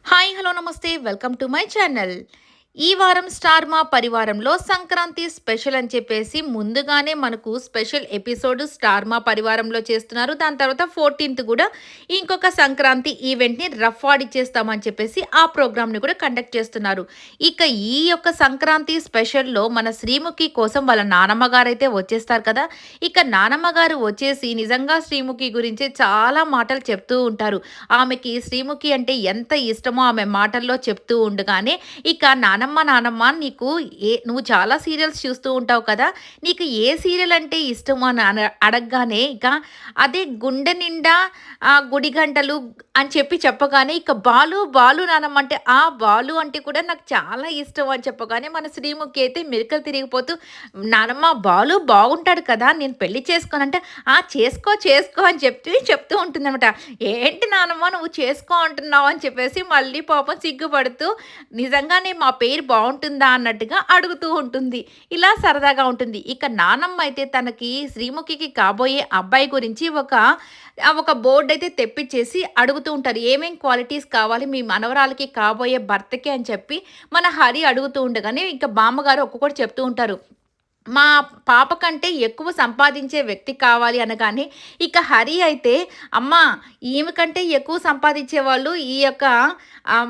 Hi hello నమస్తే welcome to my channel. ఈ వారం స్టార్ మా పరివారంలో సంక్రాంతి స్పెషల్ అని చెప్పేసి ముందుగానే మనకు స్పెషల్ ఎపిసోడ్ స్టార్ మా పరివారంలో చేస్తున్నారు. దాని తర్వాత 14th కూడా ఇంకొక సంక్రాంతి ఈవెంట్ని రఫ్ ఆడిచ్చేస్తామని చెప్పేసి ఆ ప్రోగ్రామ్ని కూడా కండక్ట్ చేస్తున్నారు. ఇక ఈ యొక్క సంక్రాంతి స్పెషల్లో మన శ్రీముఖి కోసం వాళ్ళ నానమ్మ గారు అయితే వచ్చేస్తారు కదా. ఇక నానమ్మ గారు వచ్చేసి నిజంగా శ్రీముఖి గురించి చాలా మాటలు చెప్తూ ఉంటారు. ఆమెకి శ్రీముఖి అంటే ఎంత ఇష్టమో ఆమె మాటల్లో చెప్తూ ఉండగానే ఇక నానమ్మ నీకు నువ్వు చాలా సీరియల్స్ చూస్తూ ఉంటావు కదా, నీకు ఏ సీరియల్ అంటే ఇష్టము అని అడగగానే ఇక అదే గుండె నిండా గుడి గంటలు అని చెప్పగానే ఇక బాలు బాలు నానమ్మ అంటే ఆ బాలు అంటే కూడా నాకు చాలా ఇష్టం అని చెప్పగానే మన శ్రీముఖి అయితే మెలికలు తిరిగిపోతూ నానమ్మ బాలు బాగుంటాడు కదా, నేను పెళ్లి చేసుకోనంటే ఆ చేసుకో చేసుకో అని చెప్తూ ఉంటుందన్నమాట. ఏంటి నానమ్మ నువ్వు చేసుకో అంటున్నావు అని చెప్పేసి మళ్ళీ పాపం సిగ్గుపడుతూ నిజంగానే మా పేరు బాగుంటుందా అన్నట్టుగా అడుగుతూ ఉంటుంది. ఇలా సరదాగా ఉంటుంది. ఇక నానమ్మ అయితే తనకి శ్రీముఖికి కాబోయే అబ్బాయి గురించి ఒక బోర్డ్ అయితే తెప్పించేసి అడుగుతూ ఉంటారు. ఏమేం క్వాలిటీస్ కావాలి మీ మనవరాలకి కాబోయే భర్తకి అని చెప్పి మన హరి అడుగుతూ ఉండగానే ఇక బామ్మగారు ఒక్కొక్కటి చెప్తూ ఉంటారు. మా పాప కంటే ఎక్కువ సంపాదించే వ్యక్తి కావాలి అనగానే ఇక హరి అయితే అమ్మా ఈమె కంటే ఎక్కువ సంపాదించే వాళ్ళు ఈ యొక్క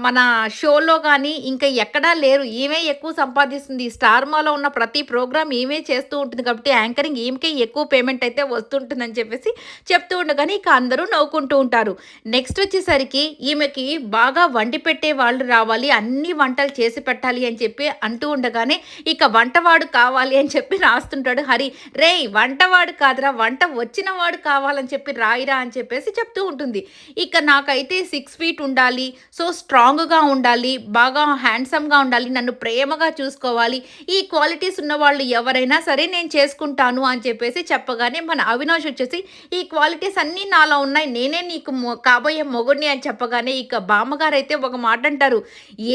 మన షోలో కానీ ఇంకా ఎక్కడా లేరు. ఈమె ఎక్కువ సంపాదిస్తుంది. స్టార్ మాలో ఉన్న ప్రతి ప్రోగ్రామ్ ఈమె చేస్తూ ఉంటుంది కాబట్టి యాంకరింగ్ ఈమెకే ఎక్కువ పేమెంట్ అయితే వస్తుంటుందని చెప్పేసి చెప్తూ ఉండగానే ఇక అందరూ నవ్వుకుంటూ ఉంటారు. నెక్స్ట్ వచ్చేసరికి ఈమెకి బాగా వండి పెట్టే వాళ్ళు రావాలి, అన్ని వంటలు చేసి పెట్టాలి అని చెప్పి అంటూ ఉండగానే ఇక వంటవాడు కావాలి అని చెప్పి రాస్తుంటాడు హరి. రేయ్ వంటవాడు కాదురా, వంట వచ్చిన వాడు కావాలని చెప్పి రాయిరా అని చెప్పేసి చెప్తూ ఉంటుంది. ఇక నాకైతే 6 feet ఉండాలి, సో స్ట్రాంగ్గా ఉండాలి, బాగా హ్యాండ్సమ్గా ఉండాలి, నన్ను ప్రేమగా చూసుకోవాలి, ఈ క్వాలిటీస్ ఉన్న వాళ్ళు ఎవరైనా సరే నేను చేసుకుంటాను అని చెప్పేసి చెప్పగానే మన అవినాష్ వచ్చేసి ఈ క్వాలిటీస్ అన్నీ నాలో ఉన్నాయి, నేనే నీకు కాబోయే మొగుడిని అని చెప్పగానే ఇక బామ్మగారు అయితే ఒక మాట అంటారు.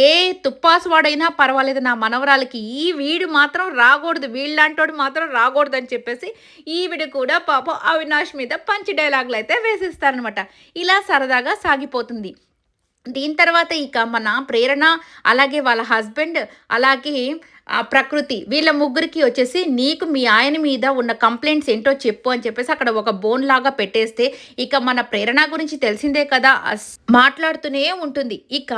ఏ తుప్పాసు వాడైనా పర్వాలేదు నా మనవరాలకి, ఈ వీడు మాత్రం రాకూడదు, వీళ్ళంటోడు మాత్రం రాకూడదు అని చెప్పేసి ఈవిడ కూడా పాపం అవినాష్ మీద పంచి డైలాగులు అయితే వేసిస్తారనమాట. ఇలా సరదాగా సాగిపోతుంది. దీని తర్వాత ఇక మన ప్రేరణ, అలాగే వాళ్ళ హస్బెండ్, అలాగే ప్రకృతి వీళ్ళ ముగ్గురికి వచ్చేసి నీకు మీ ఆయన మీద ఉన్న కంప్లైంట్స్ ఏంటో చెప్పు అని చెప్పేసి అక్కడ ఒక బోన్ లాగా పెట్టేస్తే ఇక మన ప్రేరణ గురించి తెలిసిందే కదా, మాట్లాడుతూనే ఉంటుంది. ఇక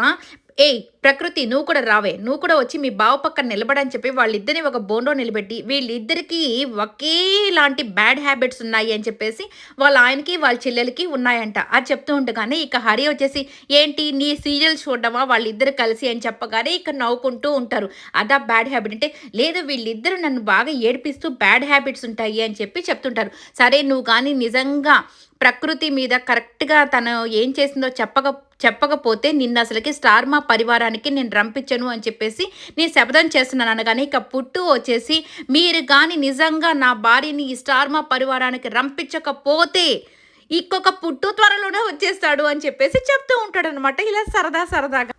ఏయ్ ప్రకృతి నువ్వు కూడా రావే, నువ్వు కూడా వచ్చి మీ బావ పక్కన నిలబడని చెప్పి వాళ్ళిద్దరిని ఒక బోన్లో నిలబెట్టి వీళ్ళిద్దరికీ ఒకేలాంటి బ్యాడ్ హ్యాబిట్స్ ఉన్నాయి అని చెప్పేసి వాళ్ళ ఆయనకి వాళ్ళ చెల్లెలకి ఉన్నాయంట. అది చెప్తూ ఉండగానే ఇక హరి వచ్చేసి ఏంటి నీ సీరియల్స్ చూడమా వాళ్ళిద్దరు కలిసి అని చెప్పగానే ఇక నవ్వుకుంటూ ఉంటారు. అదా బ్యాడ్ హ్యాబిట్ అంటే లేదు వీళ్ళిద్దరు నన్ను బాగా ఏడిపిస్తూ బ్యాడ్ హ్యాబిట్స్ ఉంటాయి అని చెప్పి చెప్తుంటారు. సరే నువ్వు కానీ నిజంగా ప్రకృతి మీద కరెక్ట్గా తను ఏం చేసిందో చెప్పకపోతే నిన్ను అసలుకి స్టార్ మా పరివారానికి నేను రంపించను అని చెప్పేసి నేను శపథం చేస్తున్నాను అనగానే ఇక పుట్టు వచ్చేసి మీరు కానీ నిజంగా నా భార్యని ఈ స్టార్ మా పరివారానికి రంపించకపోతే ఇంకొక పుట్టు త్వరలోనే వచ్చేస్తాడు అని చెప్పేసి చెప్తూ ఉంటాడనమాట. ఇలా సరదాగా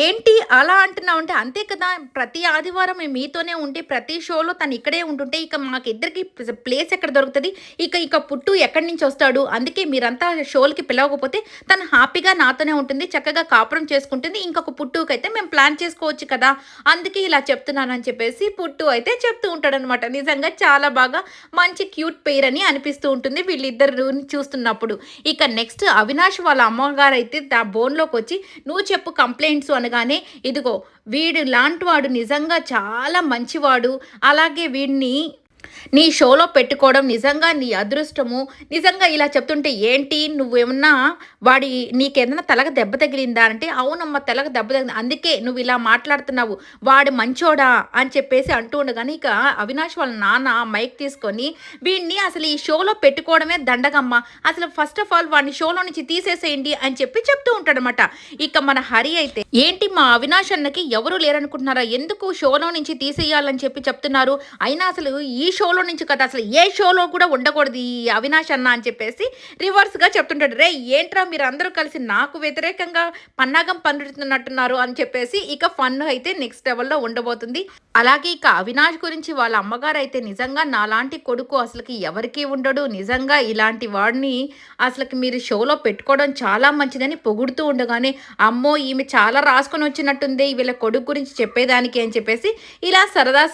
ఏంటి అలా అంటున్నావు అంటే అంతే కదా, ప్రతి ఆదివారం మేము మీతోనే ఉంటే ప్రతి షోలో తను ఇక్కడే ఉంటుంటే ఇక మాకిద్దరికి ప్లేస్ ఎక్కడ దొరుకుతుంది, ఇక పుట్టు ఎక్కడి నుంచి వస్తాడు, అందుకే మీరంతా షోలకి పిలవకపోతే తను హ్యాపీగా నాతోనే ఉంటుంది, చక్కగా కాపురం చేసుకుంటుంది, ఇంకొక పుట్టుకైతే మేము ప్లాన్ చేసుకోవచ్చు కదా, అందుకే ఇలా చెప్తున్నానని చెప్పేసి పుట్టు అయితే చెప్తూ ఉంటాడనమాట. నిజంగా చాలా బాగా మంచి క్యూట్ పెయిర్ అని అనిపిస్తూ ఉంటుంది వీళ్ళిద్దరు చూస్తున్నప్పుడు. ఇక నెక్స్ట్ అవినాష్ వాళ్ళ అమ్మగారు అయితే ఆ బోన్లోకి వచ్చి నువ్వు చెప్పు కంప్లైంట్స్ అనగానే ఇదిగో వీడు లాంటి వాడు నిజంగా చాలా మంచివాడు, అలాగే వీడిని నీ షోలో పెట్టుకోవడం నిజంగా నీ అదృష్టము, నిజంగా ఇలా చెప్తుంటే ఏంటి నువ్వేమన్నా నీకేదన్నా తలకు దెబ్బ తగిలిందా అంటే అవునమ్మ తలకు దెబ్బ తగిలింది అందుకే నువ్వు ఇలా మాట్లాడుతున్నావు, వాడు మంచోడా అని చెప్పేసి అంటూ ఉండగానే ఇక అవినాష్ వాళ్ళ నాన్న మైక్ తీసుకొని వీడిని అసలు ఈ షోలో పెట్టుకోవడమే దండగమ్మ, అసలు ఫస్ట్ ఆఫ్ ఆల్ వాడిని షోలో నుంచి తీసేసేయండి అని చెప్పి చెప్తూ ఉంటాడనమాట. ఇక మన హరి అయితే ఏంటి మా అవినాష్ అన్నకి ఎవరు లేరనుకుంటున్నారా, ఎందుకు షోలో నుంచి తీసేయాలని చెప్పి చెప్తున్నారు, అయినా అసలు ఈ షోలో నుంచి కదా అసలు ఏ షోలో కూడా ఉండకూడదు ఈ అవినాష్ అన్న అని చెప్పేసి రివర్స్‌గా చెప్తుంటాడు. రేయ్! ఏంట్రా మీరందరూ కలిసి నాకు వ్యతిరేకంగా పన్నాగం పన్నుతున్నట్టున్నారు అని చెప్పేసి ఇక ఫన్ అయితే నెక్స్ట్ లెవెల్‌లో ఉండబోతుంది. అలాగే ఇక అవినాష్ గురించి వాళ్ళ అమ్మగారైతే నిజంగా నాలాంటి కొడుకు అసలకి ఎవరికీ ఉండడు. నిజంగా ఇలాంటి వాడిని అసలకి మీరు షోలో పెట్టుకోవడం చాలా మంచిదని పొగుడుతూ ఉండగానే, అమ్మో! ఈమె చాలా రాసుకొని వచ్చినట్టుందే వీళ్ళ కొడుకు గురించి చెప్పేదానికి అని చెప్పేసి ఇలా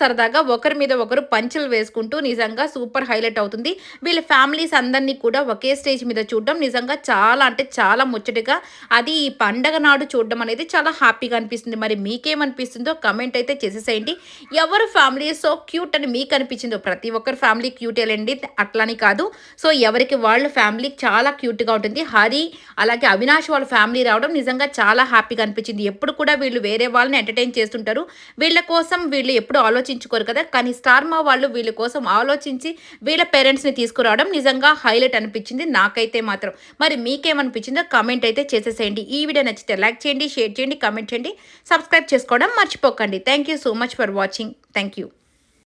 సరదాగా ఒకరి మీద ఒకరు పంచులు వేసుకుంటూ నిజంగా సూపర్ హైలైట్ అవుతుంది. వీళ్ళ ఫ్యామిలీస్ అందరినీ కూడా ఒకే స్టేజ్ మీద చూడడం నిజంగా చాలా అంటే చాలా ముచ్చటగా అది ఈ పండగ నాడు చూడడం అనేది చాలా హ్యాపీగా అనిపిస్తుంది. మరి మీకేమనిపిస్తుందో కమెంట్ అయితే చేసేసేయండి. ఎవరు ఫ్యామిలీ సో క్యూట్ అని మీకు అనిపించిందో ప్రతి ఒక్కరి ఫ్యామిలీ క్యూటేలెండి అట్లని కాదు. సో ఎవరికి వాళ్ళ ఫ్యామిలీ చాలా క్యూట్‌గా ఉంటుంది. హరి అలాగే అవినాష్ వాళ్ళ ఫ్యామిలీ రావడం నిజంగా చాలా హ్యాపీగా అనిపించింది. ఎప్పుడు కూడా వీళ్ళు వేరే వాళ్ళని ఎంటర్‌టైన్ చేస్తుంటారు. వీళ్ళ కోసం వీళ్ళు ఎప్పుడు ఆలోచించుకోరు కదా! కానీ స్టార్ మా వాళ్ళు వీళ్ళ కోసం ఆలోచించి వీళ్ళ పేరెంట్స్‌ని తీసుకురావడం నిజంగా హైలైట్ అనిపించింది నాకైతే మాత్రం. మరి మీకేమనిపించిందో కామెంట్ అయితే చేసేసేయండి. ఈ వీడియో నచ్చితే లైక్ చేయండి, షేర్ చేయండి, కామెంట్ చేయండి, సబ్స్క్రైబ్ చేసుకోవడం మర్చిపోకండి. Thank you so much for watching. Thank you.